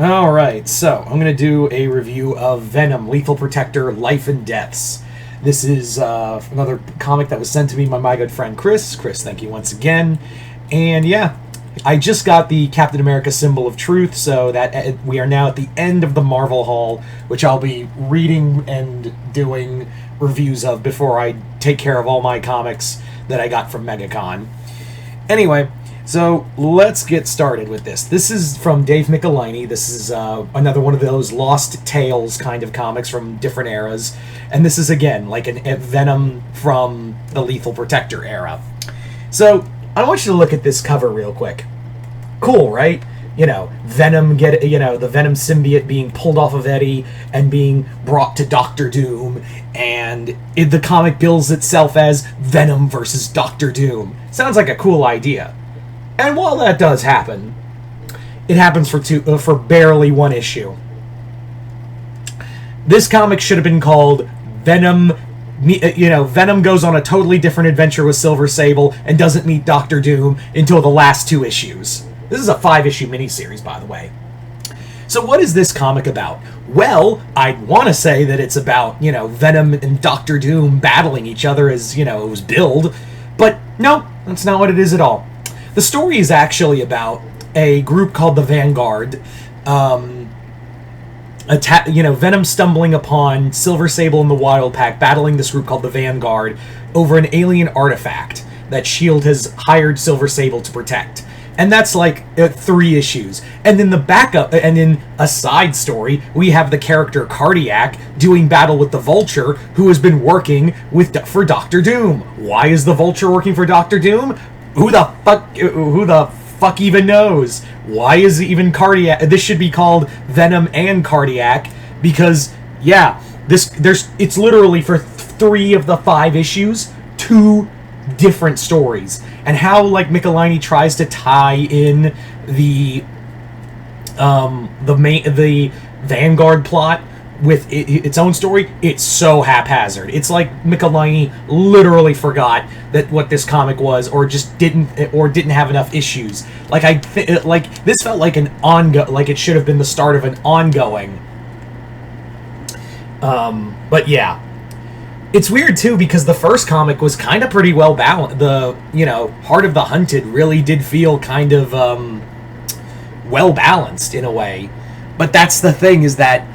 Alright, so I'm going to do a review of Venom, Lethal Protector, Life and Deaths. This is another comic that was sent to me by my good friend Chris. Chris, thank you once again. And yeah, I just got the Captain America Symbol of Truth, so that we are now at the end of the Marvel Haul, which I'll be reading and doing reviews of before I take care of all my comics that I got from MegaCon. Anyway, so let's get started with this. This is from Dave Michelinie. This is another one of those Lost Tales kind of comics from different eras. And this is, again, like a Venom from the Lethal Protector era. So, I want you to look at this cover real quick. Cool, right? You know, Venom the Venom symbiote being pulled off of Eddie and being brought to Doctor Doom, and the comic bills itself as Venom versus Doctor Doom. Sounds like a cool idea. And while that does happen, it happens for barely one issue. This comic should have been called Venom. Venom goes on a totally different adventure with Silver Sable and doesn't meet Doctor Doom until the last 2 issues. This is a 5-issue miniseries, by the way. So what is this comic about? Well, I'd want to say that it's about, Venom and Doctor Doom battling each other as, it was billed. But no, that's not what it is at all. The story is actually about a group called the Vanguard. Venom stumbling upon Silver Sable and the Wild Pack battling this group called the Vanguard over an alien artifact that S.H.I.E.L.D. has hired Silver Sable to protect. And that's like 3 issues. And then the backup, and in a side story, we have the character Cardiac doing battle with the Vulture, who has been working for Doctor Doom. Why is the Vulture working for Doctor Doom? Who the fuck even knows? Why is it even Cardiac? This should be called Venom and Cardiac, because yeah, it's literally for 3 of the 5 issues, 2 different stories. And how Michelinie tries to tie in the Vanguard plot with its own story, it's so haphazard. It's like Michelinie literally forgot that what this comic was, or just didn't have enough issues. This felt like it should have been the start of an ongoing. But yeah. It's weird, too, because the first comic was kind of pretty well balanced. Heart of the Hunted really did feel kind of, well balanced in a way. But that's the thing, is that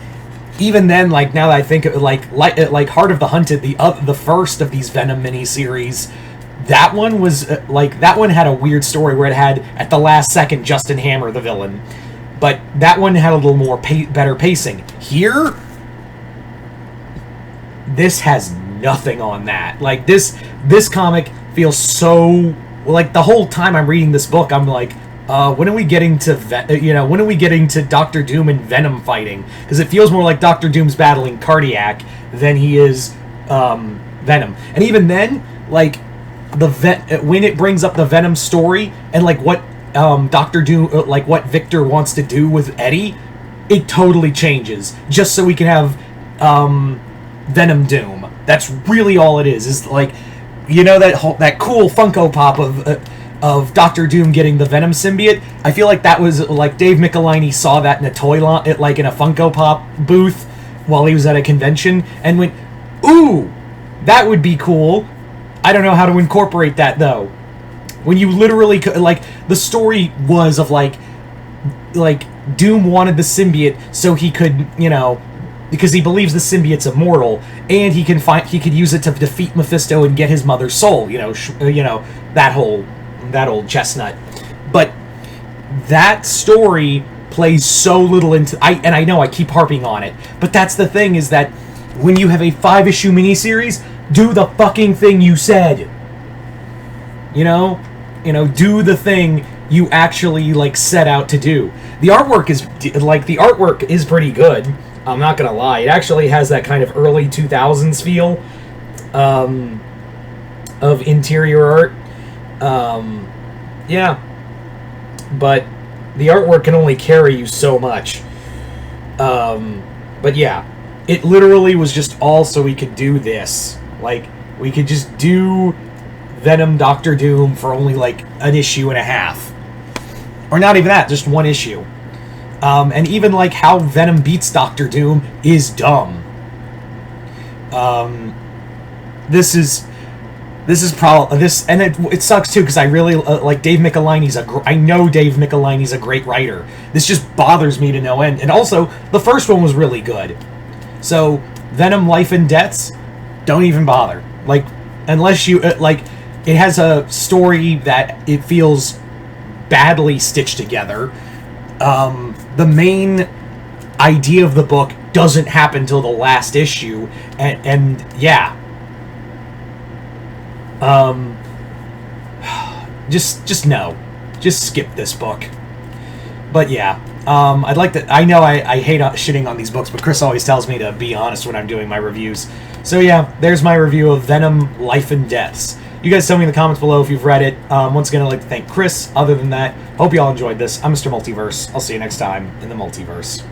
even then, now that I think of it, Heart of the Hunted, the first of these Venom miniseries, that one was, that one had a weird story where it had, at the last second, Justin Hammer, the villain. But that one had a little more better pacing. Here, this has nothing on that. This comic feels so, the whole time I'm reading this book, I'm like, when are we getting to Doctor Doom and Venom fighting? Because it feels more like Doctor Doom's battling Cardiac than he is Venom. And even then, when it brings up the Venom story and what Doctor Doom, what Victor wants to do with Eddie, it totally changes just so we can have Venom Doom. That's really all it is that cool Funko Pop of Doctor Doom getting the Venom symbiote. I feel like that was Dave Michelinie saw that in a toy line, in a Funko Pop booth while he was at a convention and went, "Ooh, that would be cool. I don't know how to incorporate that though." When you literally the story was of Doom wanted the symbiote so he could, because he believes the symbiote's immortal, and he could use it to defeat Mephisto and get his mother's soul. That old chestnut. But that story plays so little into. I know I keep harping on it, but that's the thing, is that when you have a 5-issue miniseries, do the fucking thing you said. Do the thing you actually set out to do. The artwork is pretty good. I'm not gonna lie. It actually has that kind of early 2000s feel of interior art. Yeah. But the artwork can only carry you so much. But yeah. It literally was just all so we could do this. We could just do Venom Doctor Doom for only an issue and a half. Or not even that, just 1 issue. And even like how Venom beats Doctor Doom is dumb. This is probably this, and it sucks too because I really like Dave Michelinie's I know Dave Michelinie's a great writer. This just bothers me to no end. And also, the first one was really good. So Venom Life and Deaths, don't even bother. Like, unless you like, it has a story that it feels badly stitched together. The main idea of the book doesn't happen till the last issue, and yeah. Just no. Just skip this book. But yeah, I'd like to... I know I hate shitting on these books, but Chris always tells me to be honest when I'm doing my reviews. So yeah, there's my review of Venom Life and Deaths. You guys tell me in the comments below if you've read it. Once again, I'd like to thank Chris. Other than that, hope you all enjoyed this. I'm Mr. Multiverse. I'll see you next time in the multiverse.